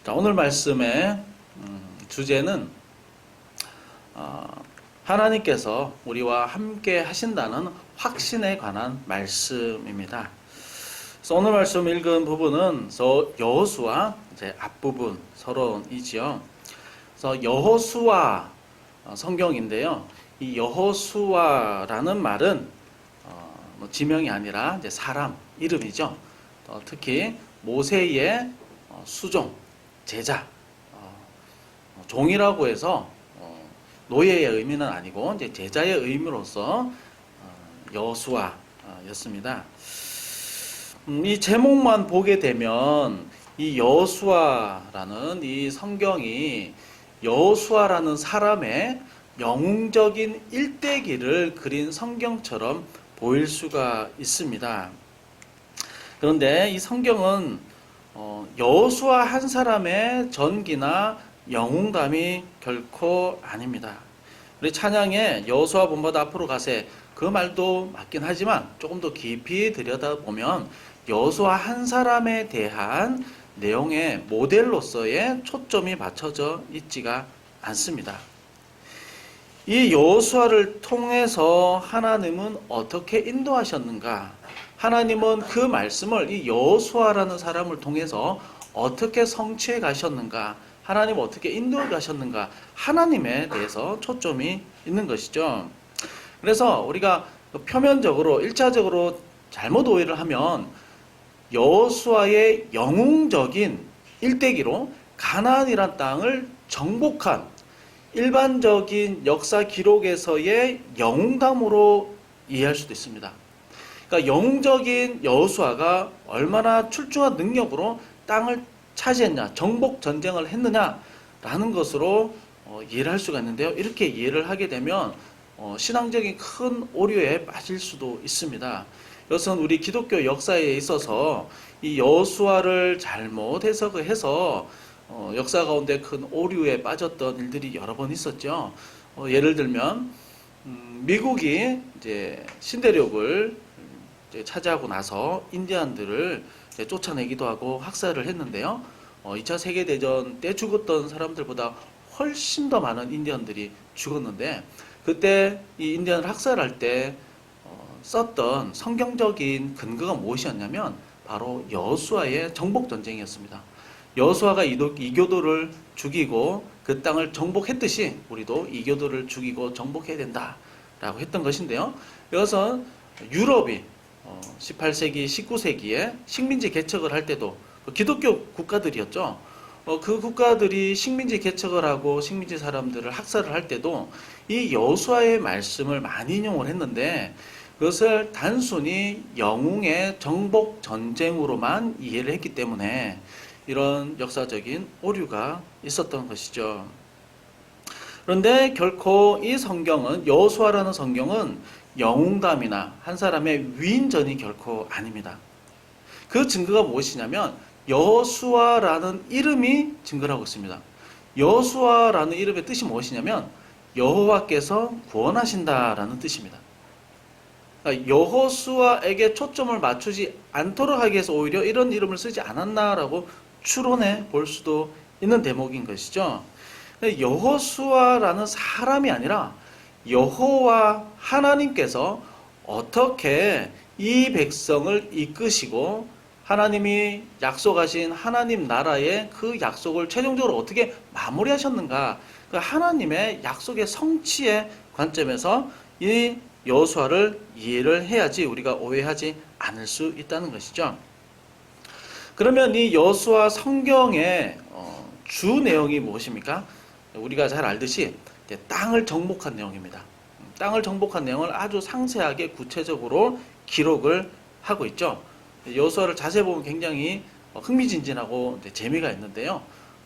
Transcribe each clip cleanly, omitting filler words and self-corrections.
자, 오늘 말씀의 주제는 하나님께서 우리와 함께 하신다는 확신에 관한 말씀입니다. 그래서 오늘 말씀 읽은 부분은 여호수아 이제 앞부분 서론이지요. 그래서 여호수아 성경인데요. 이 여호수아라는 말은 지명이 아니라 이제 사람 이름이죠. 특히 모세의 수종 제자, 종이라고 해서 노예의 의미는 아니고 이제 제자의 의미로서 여호수아였습니다. 이 제목만 보게 되면 이 여호수아라는 이 성경이 여호수아라는 사람의 영웅적인 일대기를 그린 성경처럼 보일 수가 있습니다. 그런데 이 성경은 여호수아 한 사람의 전기나 영웅담이 결코 아닙니다. 우리 찬양에 여호수아 본받아 앞으로 가세, 그 말도 맞긴 하지만 조금 더 깊이 들여다보면 여호수아 한 사람에 대한 내용의 모델로서의 초점이 맞춰져 있지가 않습니다. 이 여호수아를 통해서 하나님은 어떻게 인도하셨는가? 하나님은 그 말씀을 이 여호수아라는 사람을 통해서 어떻게 성취해 가셨는가? 하나님 어떻게 인도해 가셨는가? 하나님에 대해서 초점이 있는 것이죠. 그래서 우리가 표면적으로 1차적으로 잘못 오해를 하면 여호수아의 영웅적인 일대기로 가나안이란 땅을 정복한 일반적인 역사 기록에서의 영웅담으로 이해할 수도 있습니다. 그러니까 영웅적인 여호수아가 얼마나 출중한 능력으로 땅을 차지했냐, 정복 전쟁을 했느냐라는 것으로 이해를 할 수가 있는데요. 이렇게 이해를 하게 되면 신앙적인 큰 오류에 빠질 수도 있습니다. 이것은 우리 기독교 역사에 있어서 이 여호수아를 잘못 해석해서 역사 가운데 큰 오류에 빠졌던 일들이 여러 번 있었죠. 예를 들면 미국이 이제 신대륙을 이제 차지하고 나서 인디안들을 이제 쫓아내기도 하고 학살을 했는데요. 2차 세계대전 때 죽었던 사람들보다 훨씬 더 많은 인디언들이 죽었는데, 그때 이 인디언을 학살할 때 썼던 성경적인 근거가 무엇이었냐면 바로 여호수아의 정복 전쟁이었습니다. 여호수아가 이교도를 죽이고 그 땅을 정복했듯이 우리도 이교도를 죽이고 정복해야 된다라고 했던 것인데요. 이것은 유럽이 18세기, 19세기에 식민지 개척을 할 때도 기독교 국가들이었죠. 그 국가들이 식민지 개척을 하고 식민지 사람들을 학살을 할 때도 이 여호수아의 말씀을 많이 인용을 했는데, 그것을 단순히 영웅의 정복 전쟁으로만 이해를 했기 때문에 이런 역사적인 오류가 있었던 것이죠. 그런데 결코 이 성경은, 여호수아라는 성경은 영웅담이나 한 사람의 위인전이 결코 아닙니다. 그 증거가 무엇이냐면 여호수아라는 이름이 증거를 하고 있습니다. 여호수아라는 이름의 뜻이 무엇이냐면 여호와께서 구원하신다라는 뜻입니다. 그러니까 여호수아에게 초점을 맞추지 않도록 하기 위해서 오히려 이런 이름을 쓰지 않았나라고 추론해 볼 수도 있는 대목인 것이죠. 여호수아라는 사람이 아니라 여호와 하나님께서 어떻게 이 백성을 이끄시고 하나님이 약속하신 하나님 나라의 그 약속을 최종적으로 어떻게 마무리하셨는가, 그 하나님의 약속의 성취의 관점에서 이 여호수아를 이해를 해야지 우리가 오해하지 않을 수 있다는 것이죠. 그러면 이 여호수아 성경의 주 내용이 무엇입니까? 우리가 잘 알듯이 땅을 정복한 내용입니다. 땅을 정복한 내용을 아주 상세하게 구체적으로 기록을 하고 있죠. 여호수아를 자세히 보면 굉장히 흥미진진하고 재미가 있는데요.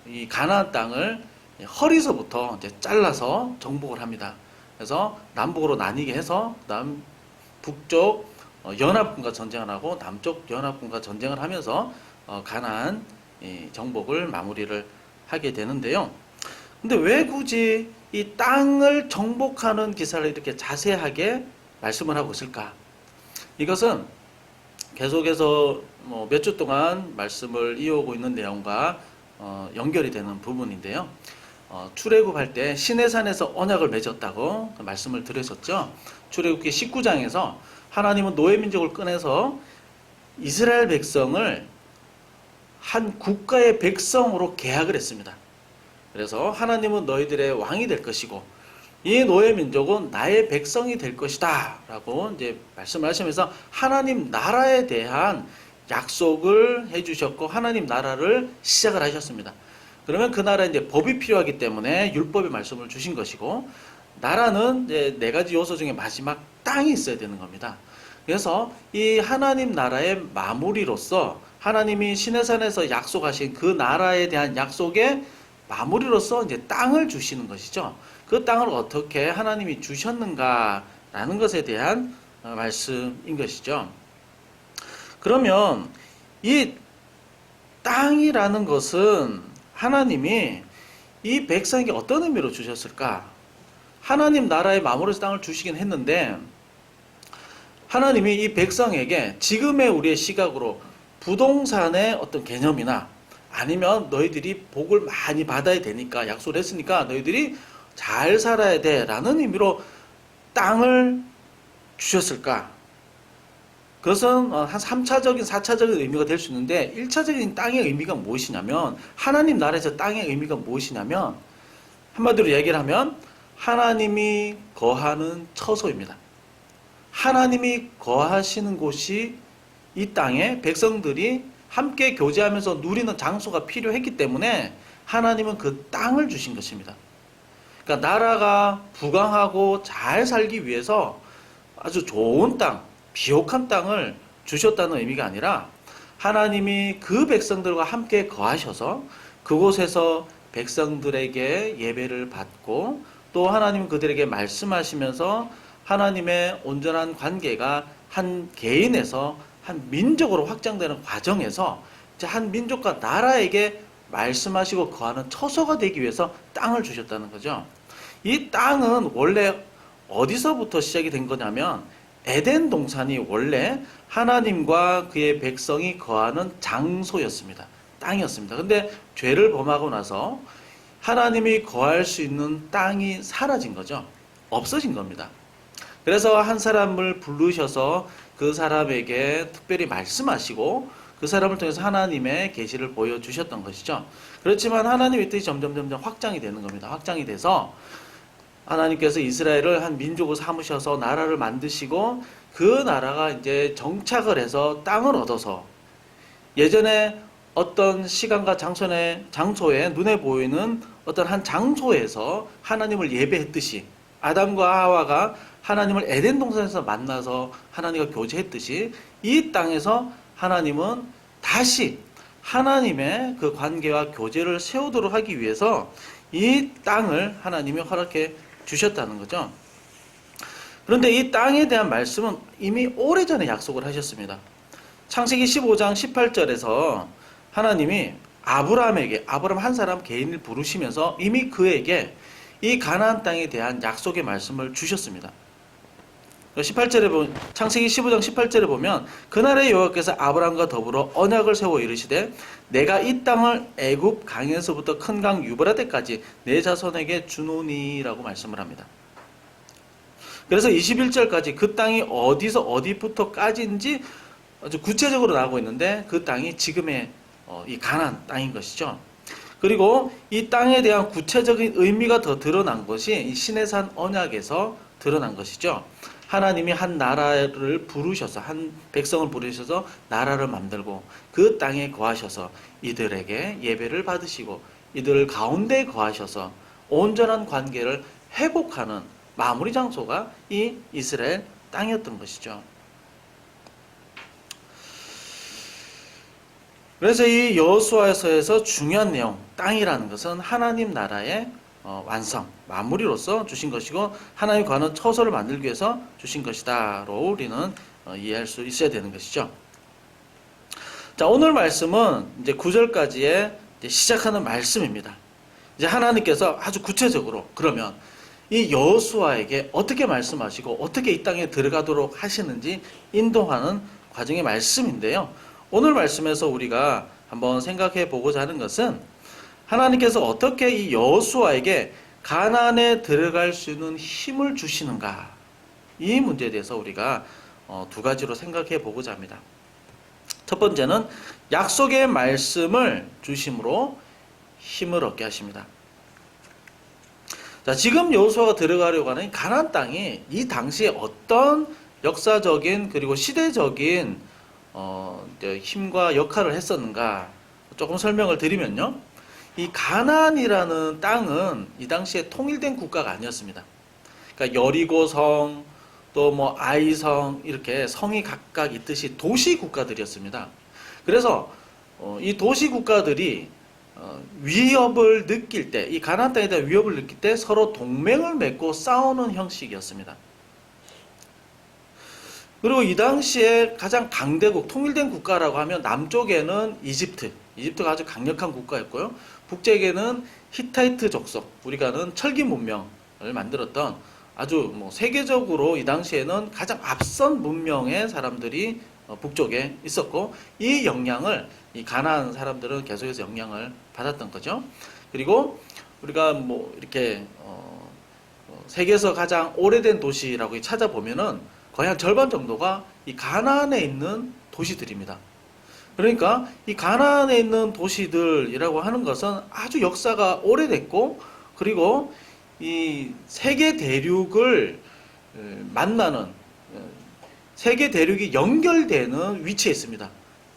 이 가나안 땅을 허리서부터 이제 잘라서 정복을 합니다. 그래서 남북으로 나뉘게 해서 북쪽 연합군과 전쟁을 하고 남쪽 연합군과 전쟁을 하면서 가나안 정복을 마무리를 하게 되는데요. 근데 왜 굳이 이 땅을 정복하는 기사를 이렇게 자세하게 말씀을 하고 있을까? 이것은 계속해서 몇 주 동안 말씀을 이어오고 있는 내용과 연결이 되는 부분인데요. 출애굽할 때 시내산에서 언약을 맺었다고 말씀을 드렸었죠. 출애굽기 19장에서 하나님은 노예 민족을 꺼내서 이스라엘 백성을 한 국가의 백성으로 계약을 했습니다. 그래서 하나님은 너희들의 왕이 될 것이고 이 노예 민족은 나의 백성이 될 것이다 라고 이제 말씀을 하시면서 하나님 나라에 대한 약속을 해주셨고 하나님 나라를 시작을 하셨습니다. 그러면 그 나라에 이제 법이 필요하기 때문에 율법의 말씀을 주신 것이고 나라는 이제 네 가지 요소 중에 마지막 땅이 있어야 되는 겁니다. 그래서 이 하나님 나라의 마무리로서 하나님이 시내산에서 약속하신 그 나라에 대한 약속의 마무리로서 이제 땅을 주시는 것이죠. 그 땅을 어떻게 하나님이 주셨는가라는 것에 대한 말씀인 것이죠. 그러면 이 땅이라는 것은 하나님이 이 백성에게 어떤 의미로 주셨을까? 하나님 나라의 마무리에서 땅을 주시긴 했는데 하나님이 이 백성에게 지금의 우리의 시각으로 부동산의 어떤 개념이나 아니면 너희들이 복을 많이 받아야 되니까 약속을 했으니까 너희들이 잘 살아야 돼 라는 의미로 땅을 주셨을까? 그것은 한 3차적인 4차적인 의미가 될 수 있는데 1차적인 땅의 의미가 무엇이냐면 하나님 나라에서 땅의 의미가 무엇이냐면 한마디로 얘기를 하면 하나님이 거하는 처소입니다. 하나님이 거하시는 곳이 이 땅에 백성들이 함께 교제하면서 누리는 장소가 필요했기 때문에 하나님은 그 땅을 주신 것입니다. 그러니까 나라가 부강하고 잘 살기 위해서 아주 좋은 땅, 비옥한 땅을 주셨다는 의미가 아니라 하나님이 그 백성들과 함께 거하셔서 그곳에서 백성들에게 예배를 받고 또 하나님은 그들에게 말씀하시면서 하나님의 온전한 관계가 한 개인에서 한 민족으로 확장되는 과정에서 이제 한 민족과 나라에게 말씀하시고 거하는 처소가 되기 위해서 땅을 주셨다는 거죠. 이 땅은 원래 어디서부터 시작이 된 거냐면 에덴 동산이 원래 하나님과 그의 백성이 거하는 장소였습니다. 땅이었습니다. 근데 죄를 범하고 나서 하나님이 거할 수 있는 땅이 사라진 거죠. 없어진 겁니다. 그래서 한 사람을 부르셔서 그 사람에게 특별히 말씀하시고 그 사람을 통해서 하나님의 계시를 보여주셨던 것이죠. 그렇지만 하나님의 뜻이 점점 확장이 되는 겁니다. 확장이 돼서 하나님께서 이스라엘을 한 민족으로 삼으셔서 나라를 만드시고 그 나라가 이제 정착을 해서 땅을 얻어서 예전에 어떤 시간과 장소에 눈에 보이는 어떤 한 장소에서 하나님을 예배했듯이 아담과 하와가 하나님을 에덴 동산에서 만나서 하나님과 교제했듯이 이 땅에서 하나님은 다시 하나님의 그 관계와 교제를 세우도록 하기 위해서 이 땅을 하나님이 허락해 주셨다는 거죠. 그런데 이 땅에 대한 말씀은 이미 오래전에 약속을 하셨습니다. 창세기 15장 18절에서 하나님이 아브라함 한 사람 개인을 부르시면서 이미 그에게 이 가나안 땅에 대한 약속의 말씀을 주셨습니다. 18절에 보면 창세기 15장 18절에 보면 그날의 여호와께서 아브라함과 더불어 언약을 세워 이르시되 내가 이 땅을 애굽 강에서부터 큰 강 유브라데까지 내 자손에게 주노니라고 말씀을 합니다. 그래서 21절까지 그 땅이 어디서 어디부터까지인지 아주 구체적으로 나오고 있는데 그 땅이 지금의 이 가나안 땅인 것이죠. 그리고 이 땅에 대한 구체적인 의미가 더 드러난 것이 이 시내산 언약에서 드러난 것이죠. 하나님이 한 나라를 부르셔서 한 백성을 부르셔서 나라를 만들고 그 땅에 거하셔서 이들에게 예배를 받으시고 이들 가운데 거하셔서 온전한 관계를 회복하는 마무리 장소가 이 이스라엘 땅이었던 것이죠. 그래서 이 여호수아서에서 중요한 내용, 땅이라는 것은 하나님 나라의 완성, 마무리로서 주신 것이고 하나님 관한 처소를 만들기 위해서 주신 것이다로 우리는 이해할 수 있어야 되는 것이죠. 자, 오늘 말씀은 이제 9절까지의 시작하는 말씀입니다. 이제 하나님께서 아주 구체적으로 그러면 이 여호수아에게 어떻게 말씀하시고 어떻게 이 땅에 들어가도록 하시는지 인도하는 과정의 말씀인데요. 오늘 말씀에서 우리가 한번 생각해 보고자 하는 것은 하나님께서 어떻게 이 여호수아에게 가나안에 들어갈 수 있는 힘을 주시는가? 이 문제에 대해서 우리가 두 가지로 생각해 보고자 합니다. 첫 번째는 약속의 말씀을 주심으로 힘을 얻게 하십니다. 자, 지금 여호수아가 들어가려고 하는 가나안 땅이 이 당시에 어떤 역사적인 그리고 시대적인 힘과 역할을 했었는가 조금 설명을 드리면요. 이 가나안이라는 땅은 이 당시에 통일된 국가가 아니었습니다. 그러니까 여리고성, 또 뭐 아이성 이렇게 성이 각각 있듯이 도시 국가들이었습니다. 그래서 이 도시 국가들이 위협을 느낄 때, 이 가나안 땅에 대한 위협을 느낄 때 서로 동맹을 맺고 싸우는 형식이었습니다. 그리고 이 당시에 가장 강대국, 통일된 국가라고 하면 남쪽에는 이집트가 아주 강력한 국가였고요. 북쪽에는 히타이트 족속, 우리가 아는 철기 문명을 만들었던 아주 세계적으로 이 당시에는 가장 앞선 문명의 사람들이 북쪽에 있었고, 이 영향을 이 가나안 사람들은 계속해서 영향을 받았던 거죠. 그리고 우리가 이렇게 세계에서 가장 오래된 도시라고 찾아보면은 거의 한 절반 정도가 이 가나안에 있는 도시들입니다. 그러니까 이 가나안에 있는 도시들이라고 하는 것은 아주 역사가 오래됐고, 그리고 이 세계 대륙을 만나는, 세계 대륙이 연결되는 위치에 있습니다.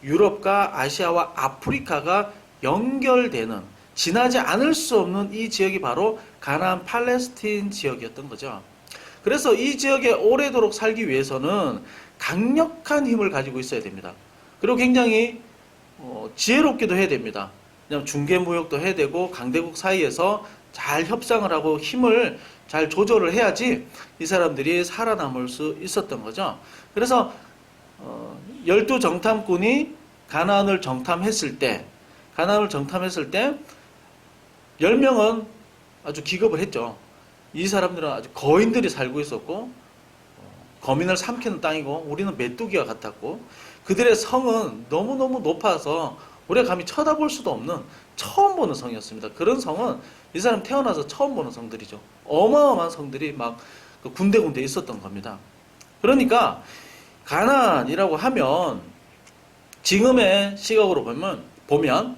유럽과 아시아와 아프리카가 연결되는, 지나지 않을 수 없는 이 지역이 바로 가나안 팔레스틴 지역이었던 거죠. 그래서 이 지역에 오래도록 살기 위해서는 강력한 힘을 가지고 있어야 됩니다. 그리고 굉장히 지혜롭기도 해야 됩니다. 그냥 중개무역도 해야 되고, 강대국 사이에서 잘 협상을 하고 힘을 잘 조절을 해야지 이 사람들이 살아남을 수 있었던 거죠. 그래서 12정탐꾼이 가나안을 정탐했을 때 10명은 아주 기겁을 했죠. 이 사람들은 아주 거인들이 살고 있었고, 거민을 삼키는 땅이고, 우리는 메뚜기와 같았고, 그들의 성은 너무너무 높아서 우리가 감히 쳐다볼 수도 없는 처음 보는 성이었습니다. 그런 성은 이 사람 태어나서 처음 보는 성들이죠. 어마어마한 성들이 막 군데군데 있었던 겁니다. 그러니까 가나안이라고 하면 지금의 시각으로 보면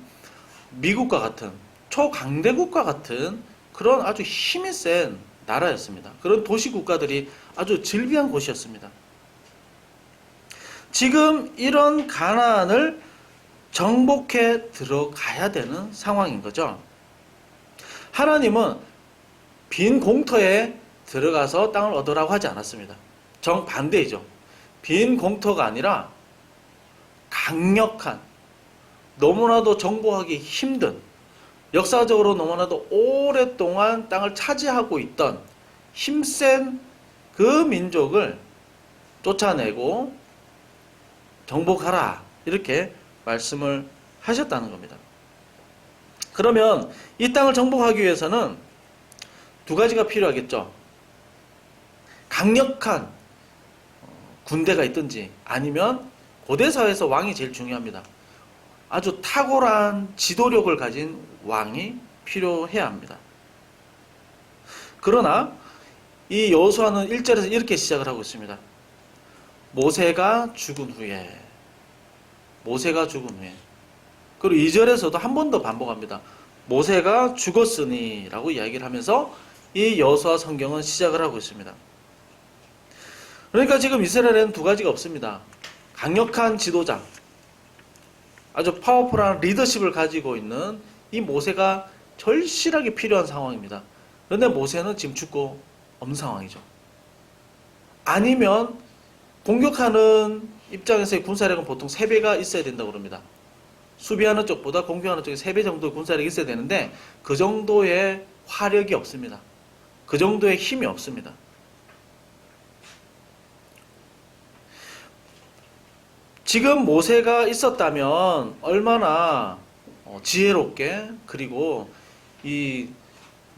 미국과 같은 초강대국과 같은 그런 아주 힘이 센 나라였습니다. 그런 도시 국가들이 아주 즐비한 곳이었습니다. 지금 이런 가나안을 정복해 들어가야 되는 상황인 거죠. 하나님은 빈 공터에 들어가서 땅을 얻으라고 하지 않았습니다. 정반대이죠. 빈 공터가 아니라 강력한, 너무나도 정복하기 힘든, 역사적으로 너무나도 오랫동안 땅을 차지하고 있던 힘센 그 민족을 쫓아내고 정복하라, 이렇게 말씀을 하셨다는 겁니다. 그러면 이 땅을 정복하기 위해서는 두 가지가 필요하겠죠. 강력한 군대가 있든지, 아니면 고대 사회에서 왕이 제일 중요합니다. 아주 탁월한 지도력을 가진 왕이 필요해야 합니다. 그러나 이 여호수아는 1절에서 이렇게 시작을 하고 있습니다. 모세가 죽은 후에. 그리고 2절에서도 한 번 더 반복합니다. 모세가 죽었으니 라고 이야기를 하면서 이 여호수아 성경은 시작을 하고 있습니다. 그러니까 지금 이스라엘에는 두 가지가 없습니다. 강력한 지도자, 아주 파워풀한 리더십을 가지고 있는 이 모세가 절실하게 필요한 상황입니다. 그런데 모세는 지금 죽고 없는 상황이죠. 아니면 공격하는 입장에서의 군사력은 보통 3배가 있어야 된다고 그럽니다. 수비하는 쪽보다 공격하는 쪽에 3배 정도의 군사력이 있어야 되는데 그 정도의 화력이 없습니다. 그 정도의 힘이 없습니다. 지금 모세가 있었다면 얼마나 지혜롭게, 그리고 이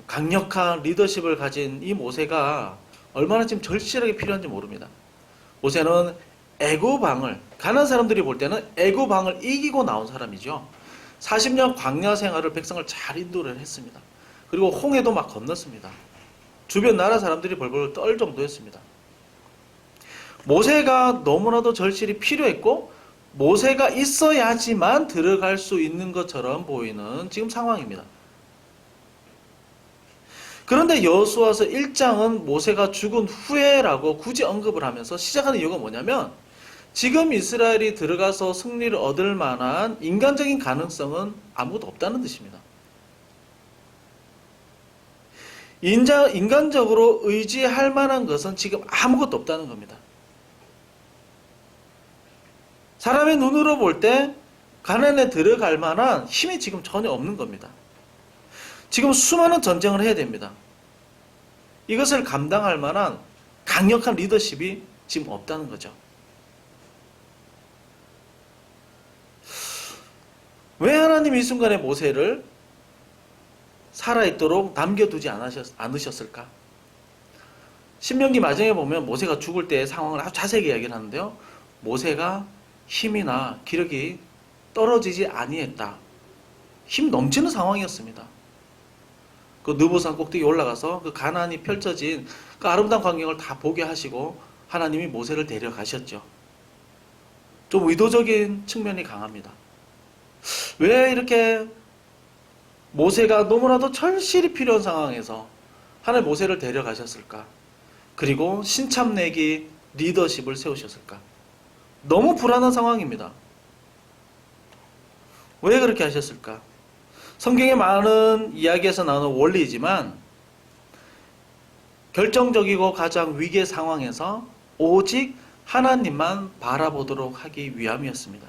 강력한 리더십을 가진 이 모세가 얼마나 지금 절실하게 필요한지 모릅니다. 모세는 애굽 왕을, 가나안 사람들이 볼 때는 애굽 왕을 이기고 나온 사람이죠. 40년 광야 생활을 백성을 잘 인도를 했습니다. 그리고 홍해도 막 건넜습니다. 주변 나라 사람들이 벌벌 떨 정도였습니다. 모세가 너무나도 절실히 필요했고 모세가 있어야지만 들어갈 수 있는 것처럼 보이는 지금 상황입니다. 그런데 여호수아서 1장은 모세가 죽은 후에라고 굳이 언급을 하면서 시작하는 이유가 뭐냐면 지금 이스라엘이 들어가서 승리를 얻을 만한 인간적인 가능성은 아무것도 없다는 뜻입니다. 인간적으로 의지할 만한 것은 지금 아무것도 없다는 겁니다. 사람의 눈으로 볼 때 가나안에 들어갈 만한 힘이 지금 전혀 없는 겁니다. 지금 수많은 전쟁을 해야 됩니다. 이것을 감당할 만한 강력한 리더십이 지금 없다는 거죠. 왜 하나님이 이 순간에 모세를 살아있도록 남겨두지 않으셨을까? 신명기 마지막에 보면 모세가 죽을 때의 상황을 아주 자세하게 이야기를 하는데요. 모세가 힘이나 기력이 떨어지지 아니했다. 힘 넘치는 상황이었습니다. 그 느보산 꼭대기 올라가서 그 가나안이 펼쳐진 그 아름다운 광경을 다 보게 하시고 하나님이 모세를 데려가셨죠. 좀 의도적인 측면이 강합니다. 왜 이렇게 모세가 너무나도 절실히 필요한 상황에서 하나님 모세를 데려가셨을까? 그리고 신참내기 리더십을 세우셨을까? 너무 불안한 상황입니다. 왜 그렇게 하셨을까? 성경의 많은 이야기에서 나오는 원리이지만 결정적이고 가장 위기의 상황에서 오직 하나님만 바라보도록 하기 위함이었습니다.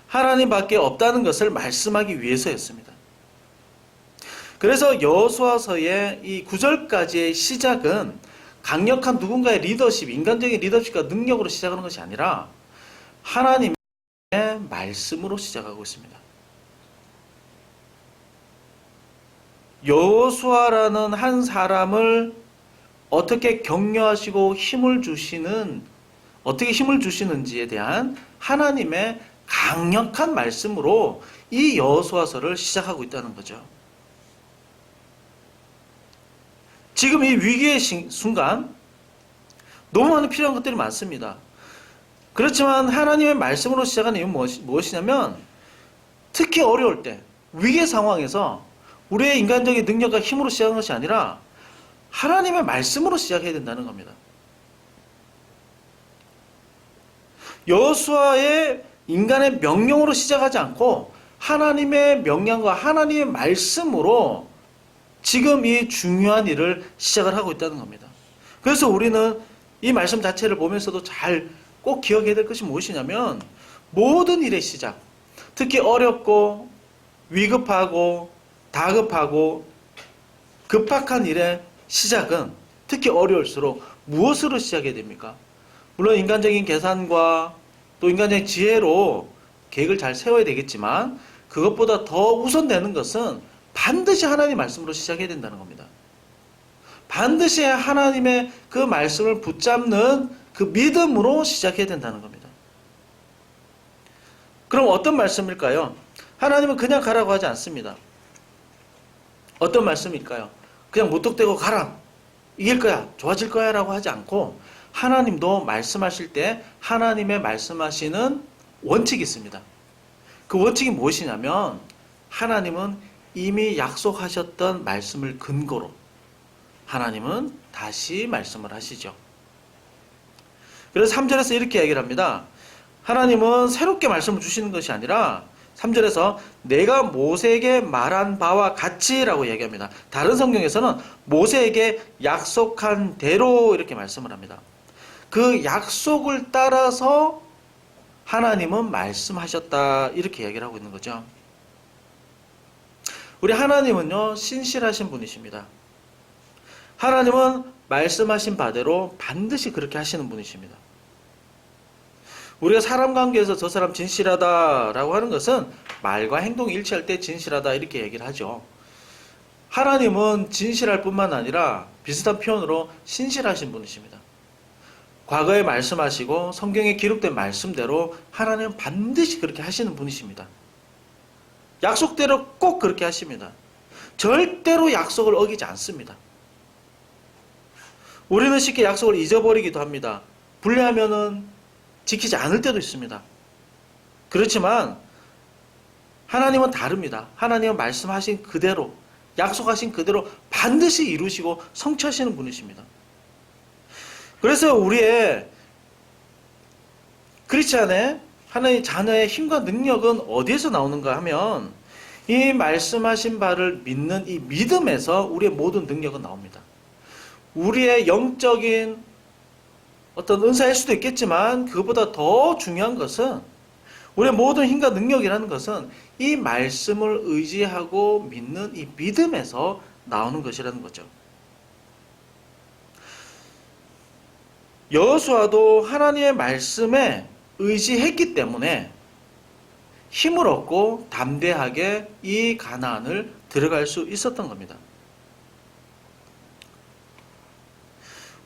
하나님밖에 없다는 것을 말씀하기 위해서였습니다. 그래서 여호수아서의 이 9절까지의 시작은 강력한 누군가의 리더십, 인간적인 리더십과 능력으로 시작하는 것이 아니라 하나님의 말씀으로 시작하고 있습니다. 여호수아라는 한 사람을 어떻게 격려하시고 어떻게 힘을 주시는지에 대한 하나님의 강력한 말씀으로 이 여호수아서를 시작하고 있다는 거죠. 지금 이 위기의 순간 너무 많은 필요한 것들이 많습니다. 그렇지만 하나님의 말씀으로 시작하는 이유는 무엇이냐면 특히 어려울 때 위기의 상황에서 우리의 인간적인 능력과 힘으로 시작하는 것이 아니라 하나님의 말씀으로 시작해야 된다는 겁니다. 여호수아의 인간의 명령으로 시작하지 않고 하나님의 명령과 하나님의 말씀으로 지금 이 중요한 일을 시작을 하고 있다는 겁니다. 그래서 우리는 이 말씀 자체를 보면서도 잘 꼭 기억해야 될 것이 무엇이냐면 모든 일의 시작, 특히 어렵고 위급하고 다급하고 급박한 일의 시작은 특히 어려울수록 무엇으로 시작해야 됩니까? 물론 인간적인 계산과 또 인간적인 지혜로 계획을 잘 세워야 되겠지만 그것보다 더 우선되는 것은 반드시 하나님의 말씀으로 시작해야 된다는 겁니다. 반드시 하나님의 그 말씀을 붙잡는 그 믿음으로 시작해야 된다는 겁니다. 그럼 어떤 말씀일까요? 하나님은 그냥 가라고 하지 않습니다. 어떤 말씀일까요? 그냥 무턱대고 가라, 이길 거야, 좋아질 거야 라고 하지 않고 하나님도 말씀하실 때 하나님의 말씀하시는 원칙이 있습니다. 그 원칙이 무엇이냐면 하나님은 이미 약속하셨던 말씀을 근거로 하나님은 다시 말씀을 하시죠. 그래서 3절에서 이렇게 얘기를 합니다. 하나님은 새롭게 말씀을 주시는 것이 아니라 3절에서 내가 모세에게 말한 바와 같이 라고 얘기합니다. 다른 성경에서는 모세에게 약속한 대로 이렇게 말씀을 합니다. 그 약속을 따라서 하나님은 말씀하셨다 이렇게 얘기를 하고 있는 거죠. 우리 하나님은요 신실하신 분이십니다. 하나님은 말씀하신 바대로 반드시 그렇게 하시는 분이십니다. 우리가 사람 관계에서 저 사람 진실하다라고 하는 것은 말과 행동이 일치할 때 진실하다 이렇게 얘기를 하죠. 하나님은 진실할 뿐만 아니라 비슷한 표현으로 신실하신 분이십니다. 과거에 말씀하시고 성경에 기록된 말씀대로 하나님은 반드시 그렇게 하시는 분이십니다. 약속대로 꼭 그렇게 하십니다. 절대로 약속을 어기지 않습니다. 우리는 쉽게 약속을 잊어버리기도 합니다. 불리하면은 지키지 않을 때도 있습니다. 그렇지만 하나님은 다릅니다. 하나님은 말씀하신 그대로, 약속하신 그대로 반드시 이루시고 성취하시는 분이십니다. 그래서 우리의 크리스찬의 하나님의 자녀의 힘과 능력은 어디에서 나오는가 하면 이 말씀하신 바를 믿는 이 믿음에서 우리의 모든 능력은 나옵니다. 우리의 영적인 어떤 은사일 수도 있겠지만 그보다 더 중요한 것은 우리의 모든 힘과 능력이라는 것은 이 말씀을 의지하고 믿는 이 믿음에서 나오는 것이라는 거죠. 여호수아도 하나님의 말씀에 의지했기 때문에 힘을 얻고 담대하게 이 가나안을 들어갈 수 있었던 겁니다.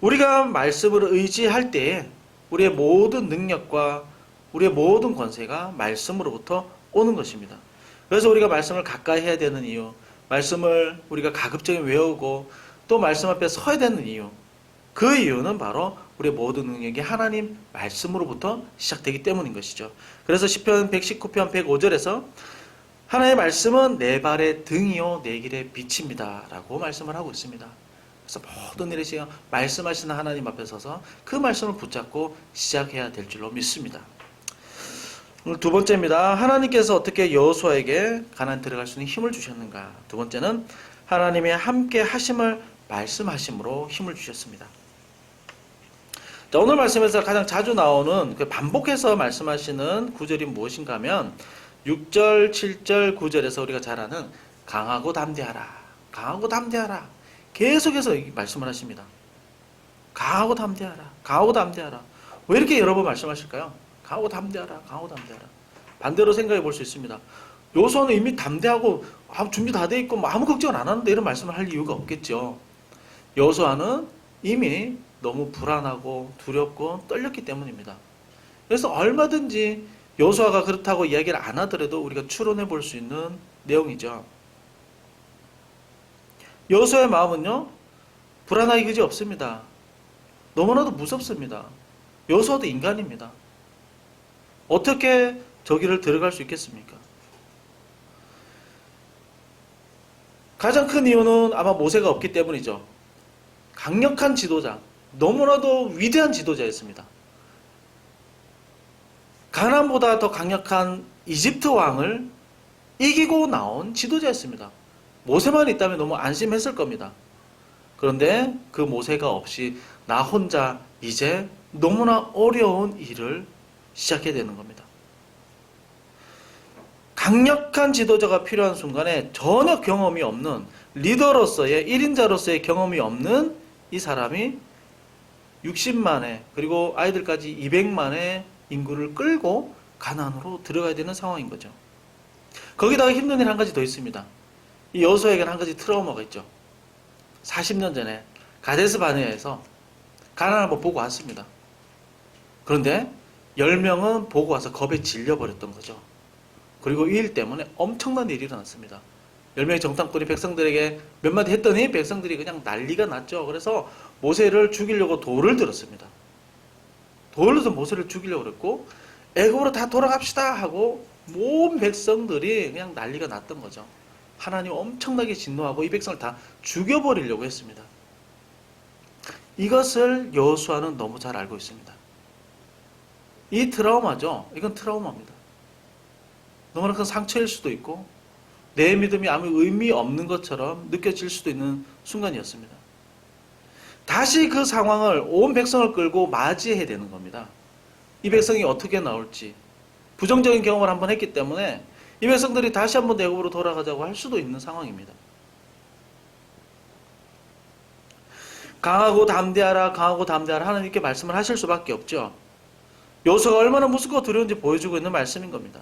우리가 말씀을 의지할 때에 우리의 모든 능력과 우리의 모든 권세가 말씀으로부터 오는 것입니다. 그래서 우리가 말씀을 가까이 해야 되는 이유, 말씀을 우리가 가급적이면 외우고 또 말씀 앞에 서야 되는 이유, 그 이유는 바로 우리의 모든 능력이 하나님 말씀으로부터 시작되기 때문인 것이죠. 그래서 시편 119편 105절에서 하나님의 말씀은 내 발의 등이요 내 길의 빛입니다 라고 말씀을 하고 있습니다. 그래서 모든 일에 시간 말씀하시는 하나님 앞에 서서 그 말씀을 붙잡고 시작해야 될 줄로 믿습니다. 오늘 두 번째입니다. 하나님께서 어떻게 여호수아에게 가나안 들어갈 수 있는 힘을 주셨는가. 두 번째는 하나님의 함께 하심을 말씀하심으로 힘을 주셨습니다. 자, 오늘 말씀에서 가장 자주 나오는 반복해서 말씀하시는 구절이 무엇인가 하면 6절, 7절, 9절에서 우리가 잘 아는 강하고 담대하라. 강하고 담대하라. 계속해서 말씀을 하십니다. 강하고 담대하라. 강하고 담대하라. 왜 이렇게 여러 번 말씀하실까요? 강하고 담대하라. 강하고 담대하라. 반대로 생각해 볼 수 있습니다. 여호수아는 이미 담대하고 준비 다 돼 있고 아무 걱정을 안 하는데 이런 말씀을 할 이유가 없겠죠. 여호수아는 이미 너무 불안하고 두렵고 떨렸기 때문입니다. 그래서 얼마든지 여호수아가 그렇다고 이야기를 안 하더라도 우리가 추론해 볼 수 있는 내용이죠. 여호수아의 마음은요, 불안하기 그지 없습니다. 너무나도 무섭습니다. 여호수아도 인간입니다. 어떻게 저기를 들어갈 수 있겠습니까? 가장 큰 이유는 아마 모세가 없기 때문이죠. 강력한 지도자, 너무나도 위대한 지도자였습니다. 가나안보다 더 강력한 이집트 왕을 이기고 나온 지도자였습니다. 모세만 있다면 너무 안심했을 겁니다. 그런데 그 모세가 없이 나 혼자 이제 너무나 어려운 일을 시작해야 되는 겁니다. 강력한 지도자가 필요한 순간에 전혀 경험이 없는 리더로서의 1인자로서의 경험이 없는 이 사람이 60만의 그리고 아이들까지 200만의 인구를 끌고 가나안으로 들어가야 되는 상황인 거죠. 거기다가 힘든 일 한 가지 더 있습니다. 이 여호수아에게는 한 가지 트라우마가 있죠. 40년 전에 가데스 바네아에서 가나안을 한번 보고 왔습니다. 그런데 10명은 보고 와서 겁에 질려버렸던 거죠. 그리고 이 일 때문에 엄청난 일이 일어났습니다. 10명의 정탐꾼이 백성들에게 몇 마디 했더니 백성들이 그냥 난리가 났죠. 그래서 모세를 죽이려고 돌을 들었습니다. 돌을 들어서 모세를 죽이려고 그랬고 애굽으로 다 돌아갑시다 하고 온 백성들이 그냥 난리가 났던 거죠. 하나님 엄청나게 진노하고 이 백성을 다 죽여버리려고 했습니다. 이것을 여호수아는 너무 잘 알고 있습니다. 이 트라우마죠. 이건 트라우마입니다. 너무나 큰 상처일 수도 있고 내 믿음이 아무 의미 없는 것처럼 느껴질 수도 있는 순간이었습니다. 다시 그 상황을 온 백성을 끌고 맞이해야 되는 겁니다. 이 백성이 어떻게 나올지 부정적인 경험을 한번 했기 때문에 이 백성들이 다시 한번 애굽으로 돌아가자고 할 수도 있는 상황입니다. 강하고 담대하라, 강하고 담대하라 하나님께 말씀을 하실 수밖에 없죠. 여호수아가 얼마나 무섭고 두려운지 보여주고 있는 말씀인 겁니다.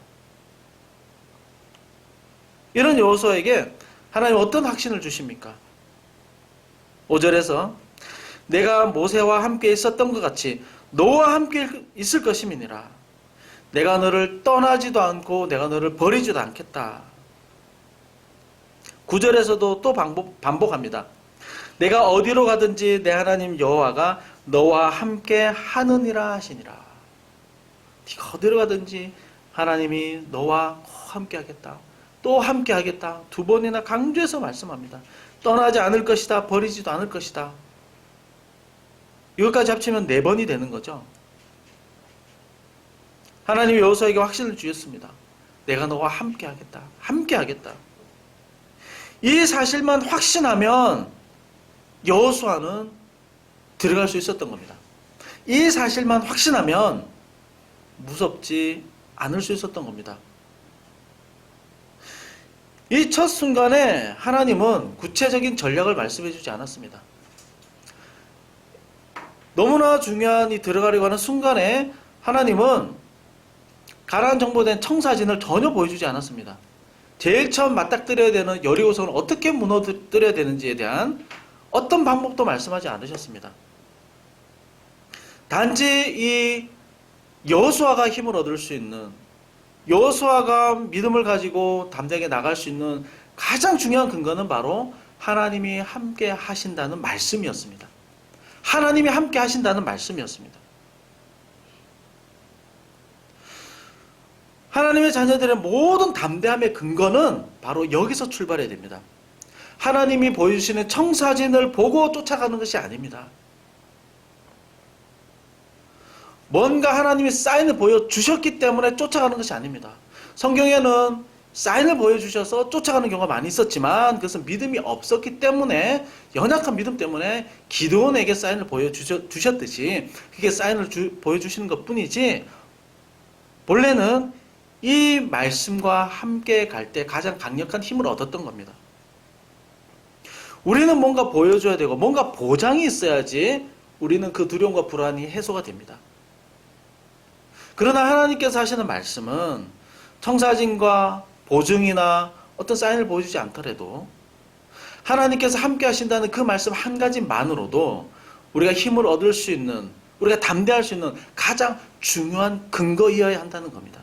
이런 여호수아에게 하나님 어떤 확신을 주십니까? 5절에서 내가 모세와 함께 있었던 것 같이 너와 함께 있을 것임이니라. 내가 너를 떠나지도 않고 내가 너를 버리지도 않겠다. 9절에서도 또 반복합니다. 내가 어디로 가든지 내 하나님 여호와가 너와 함께 하느니라 하시니라. 네가 어디로 가든지 하나님이 너와 함께 하겠다. 또 함께 하겠다. 두 번이나 강조해서 말씀합니다. 떠나지 않을 것이다. 버리지도 않을 것이다. 이것까지 합치면 4번이 되는 거죠. 하나님이 여호수아에게 확신을 주셨습니다. 내가 너와 함께 하겠다. 함께 하겠다. 이 사실만 확신하면 여호수아는 들어갈 수 있었던 겁니다. 이 사실만 확신하면 무섭지 않을 수 있었던 겁니다. 이 첫 순간에 하나님은 구체적인 전략을 말씀해 주지 않았습니다. 너무나 중요한 이 들어가려고 하는 순간에 하나님은 가나안 정복된 청사진을 전혀 보여주지 않았습니다. 제일 처음 맞닥뜨려야 되는 여리고성을 어떻게 무너뜨려야 되는지에 대한 어떤 방법도 말씀하지 않으셨습니다. 단지 이 여호수아가 힘을 얻을 수 있는, 여호수아가 믿음을 가지고 담대하게 나갈 수 있는 가장 중요한 근거는 바로 하나님이 함께 하신다는 말씀이었습니다. 하나님이 함께 하신다는 말씀이었습니다. 하나님의 자녀들의 모든 담대함의 근거는 바로 여기서 출발해야 됩니다. 하나님이 보여주시는 청사진을 보고 쫓아가는 것이 아닙니다. 뭔가 하나님이 사인을 보여주셨기 때문에 쫓아가는 것이 아닙니다. 성경에는 사인을 보여주셔서 쫓아가는 경우가 많이 있었지만 그것은 믿음이 없었기 때문에, 연약한 믿음 때문에 기드온에게 사인을 보여주셨듯이 그게 사인을 보여주시는 것 뿐이지, 본래는 이 말씀과 함께 갈 때 가장 강력한 힘을 얻었던 겁니다. 우리는 뭔가 보여줘야 되고 뭔가 보장이 있어야지 우리는 그 두려움과 불안이 해소가 됩니다. 그러나 하나님께서 하시는 말씀은 청사진과 보증이나 어떤 사인을 보여주지 않더라도 하나님께서 함께 하신다는 그 말씀 한 가지만으로도 우리가 힘을 얻을 수 있는, 우리가 담대할 수 있는 가장 중요한 근거이어야 한다는 겁니다.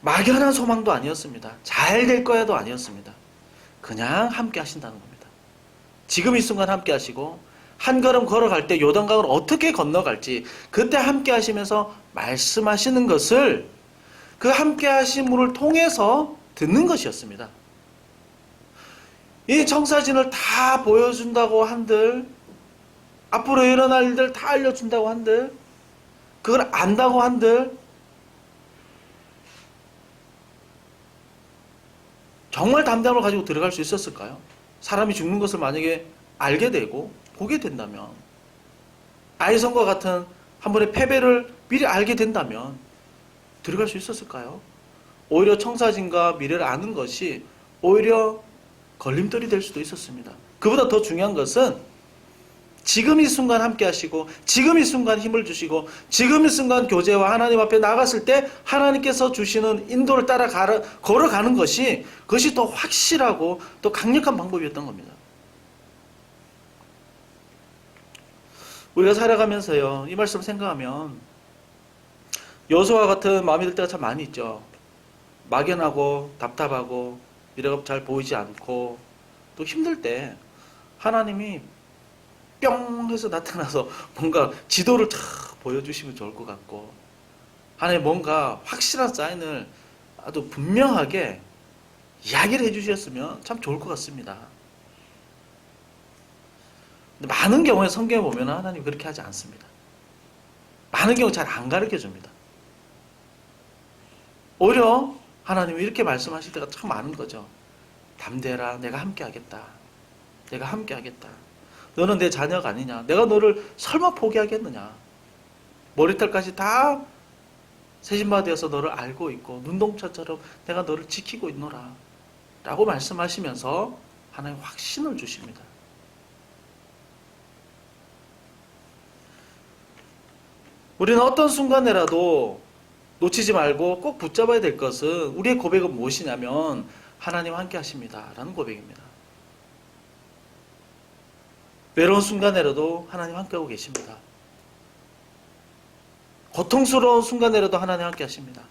막연한 소망도 아니었습니다. 잘 될 거야도 아니었습니다. 그냥 함께 하신다는 겁니다. 지금 이 순간 함께 하시고 한 걸음 걸어갈 때 요단강을 어떻게 건너갈지 그때 함께 하시면서 말씀하시는 것을 그 함께 하심을 통해서 듣는 것이었습니다. 이 청사진을 다 보여준다고 한들, 앞으로 일어날 일들 다 알려준다고 한들, 그걸 안다고 한들 정말 담대함을 가지고 들어갈 수 있었을까요? 사람이 죽는 것을 만약에 알게 되고 보게 된다면, 아이성과 같은 한 번의 패배를 미리 알게 된다면 들어갈 수 있었을까요? 오히려 청사진과 미래를 아는 것이 오히려 걸림돌이 될 수도 있었습니다. 그보다 더 중요한 것은 지금 이 순간 함께 하시고 지금 이 순간 힘을 주시고 지금 이 순간 교제와 하나님 앞에 나갔을 때 하나님께서 주시는 인도를 따라 걸어가는 것이, 그것이 더 확실하고 더 강력한 방법이었던 겁니다. 우리가 살아가면서요, 이 말씀을 생각하면 여호수아와 같은 마음이 들 때가 참 많이 있죠. 막연하고 답답하고 미래가 잘 보이지 않고 또 힘들 때 하나님이 뿅 해서 나타나서 뭔가 지도를 탁 보여주시면 좋을 것 같고, 하나님 뭔가 확실한 사인을 아주 분명하게 이야기를 해주셨으면 참 좋을 것 같습니다. 근데 많은 경우에 성경에 보면 하나님 그렇게 하지 않습니다. 많은 경우 잘 안 가르쳐 줍니다. 오히려 하나님이 이렇게 말씀하실 때가 참 많은 거죠. 담대해라. 내가 함께 하겠다. 내가 함께 하겠다. 너는 내 자녀가 아니냐. 내가 너를 설마 포기하겠느냐. 머리털까지 다 세진바되어서 너를 알고 있고 눈동자처럼 내가 너를 지키고 있노라. 라고 말씀하시면서 하나님 확신을 주십니다. 우리는 어떤 순간에라도 놓치지 말고 꼭 붙잡아야 될 것은, 우리의 고백은 무엇이냐면 하나님 함께 하십니다 라는 고백입니다. 외로운 순간에라도 하나님 함께하고 계십니다. 고통스러운 순간에라도 하나님 함께 하십니다.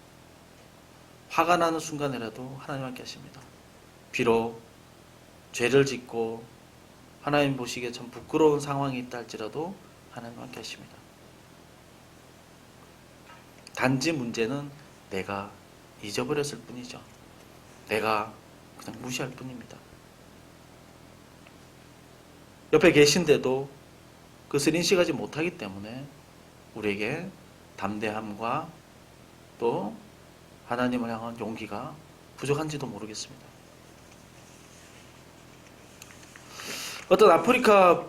화가 나는 순간에라도 하나님 함께 하십니다. 비록 죄를 짓고 하나님 보시기에 참 부끄러운 상황이 있다 할지라도 하나님 함께 하십니다. 단지 문제는 내가 잊어버렸을 뿐이죠. 내가 그냥 무시할 뿐입니다. 옆에 계신데도 그것을 인식하지 못하기 때문에 우리에게 담대함과 또 하나님을 향한 용기가 부족한지도 모르겠습니다. 어떤 아프리카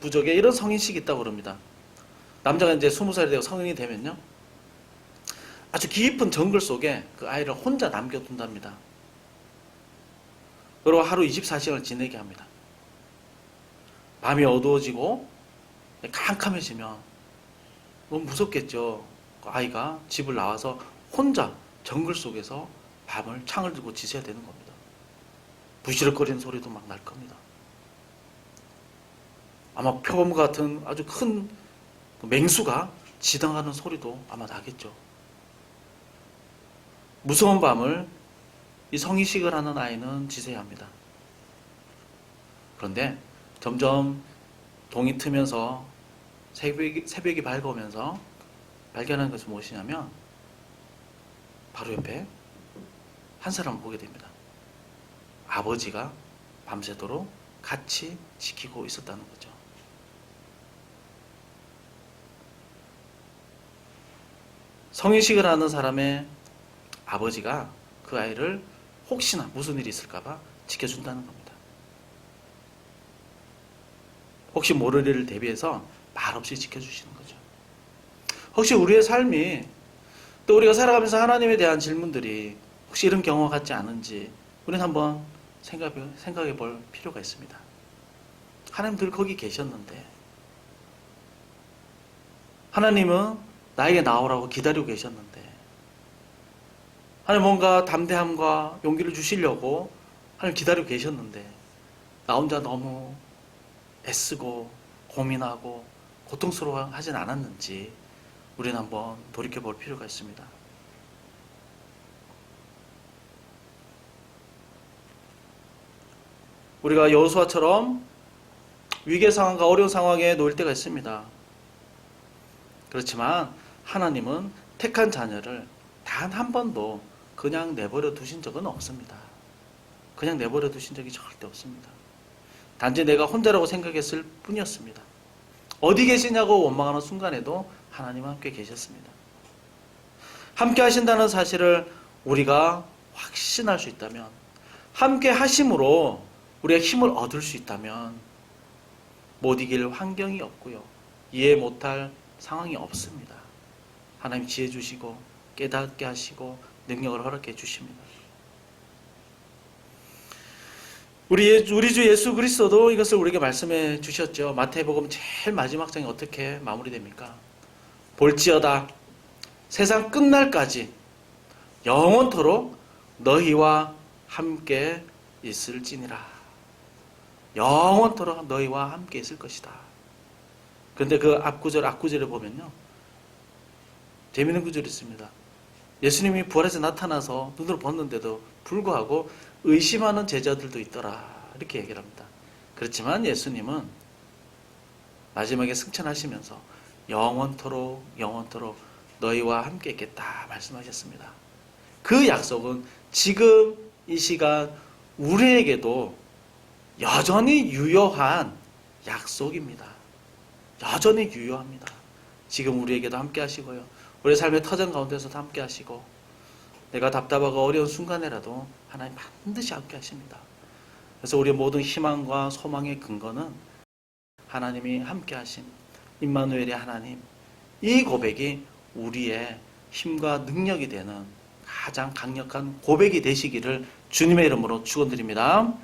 부족에 이런 성인식이 있다고 그럽니다. 남자가 이제 20살이 되고 성인이 되면요, 아주 깊은 정글 속에 그 아이를 혼자 남겨둔답니다. 그리고 하루 24시간을 지내게 합니다. 밤이 어두워지고 캄캄해지면 너무 무섭겠죠. 그 아이가 집을 나와서 혼자 정글 속에서 밤을 창을 들고 지새야 되는 겁니다. 부시럭거리는 소리도 막 날 겁니다. 아마 표범 같은 아주 큰 맹수가 지나가는 소리도 아마 나겠죠. 무서운 밤을 이 성의식을 하는 아이는 지새야 합니다. 그런데 점점 동이 트면서 새벽이 밝아오면서 발견하는 것은 무엇이냐면 바로 옆에 한 사람을 보게 됩니다. 아버지가 밤새도록 같이 지키고 있었다는 거죠. 성인식을 하는 사람의 아버지가 그 아이를 혹시나 무슨 일이 있을까봐 지켜준다는 겁니다. 혹시 모를 일을 대비해서 말없이 지켜주시는 거죠. 혹시 우리의 삶이 또 우리가 살아가면서 하나님에 대한 질문들이 혹시 이런 경우와 같지 않은지 우리는 한번 생각해 볼 필요가 있습니다. 하나님 늘 거기 계셨는데 하나님은 나에게 나오라고 기다리고 계셨는데 하나님 뭔가 담대함과 용기를 주시려고 하나님 기다리고 계셨는데 나 혼자 너무 애쓰고 고민하고 고통스러워하진 않았는지 우리는 한번 돌이켜 볼 필요가 있습니다. 우리가 여호수아처럼 위기의 상황과 어려운 상황에 놓일 때가 있습니다. 그렇지만 하나님은 택한 자녀를 단 한 번도 그냥 내버려 두신 적은 없습니다. 그냥 내버려 두신 적이 절대 없습니다. 단지 내가 혼자라고 생각했을 뿐이었습니다. 어디 계시냐고 원망하는 순간에도 하나님은 함께 계셨습니다. 함께 하신다는 사실을 우리가 확신할 수 있다면, 함께 하심으로 우리가 힘을 얻을 수 있다면 못 이길 환경이 없고요, 이해 못할 상황이 없습니다. 하나님 지혜 주시고 깨닫게 하시고 능력을 허락해 주십니다. 우리 주 예수 그리스도도 이것을 우리에게 말씀해 주셨죠. 마태복음 제일 마지막 장이 어떻게 마무리됩니까? 볼지어다 세상 끝날까지 영원토록 너희와 함께 있을지니라. 영원토록 너희와 함께 있을 것이다. 그런데 그 앞구절을 보면요, 재미있는 구절이 있습니다. 예수님이 부활해서 나타나서 눈으로 봤는데도 불구하고 의심하는 제자들도 있더라, 이렇게 얘기를 합니다. 그렇지만 예수님은 마지막에 승천하시면서 영원토록 너희와 함께 있겠다 말씀하셨습니다. 그 약속은 지금 이 시간 우리에게도 여전히 유효한 약속입니다. 여전히 유효합니다. 지금 우리에게도 함께 하시고요, 우리 삶의 터전 가운데서도 함께 하시고, 내가 답답하고 어려운 순간에라도 하나님 반드시 함께 하십니다. 그래서 우리의 모든 희망과 소망의 근거는 하나님이 함께 하신 임마누엘의 하나님, 이 고백이 우리의 힘과 능력이 되는 가장 강력한 고백이 되시기를 주님의 이름으로 축원드립니다.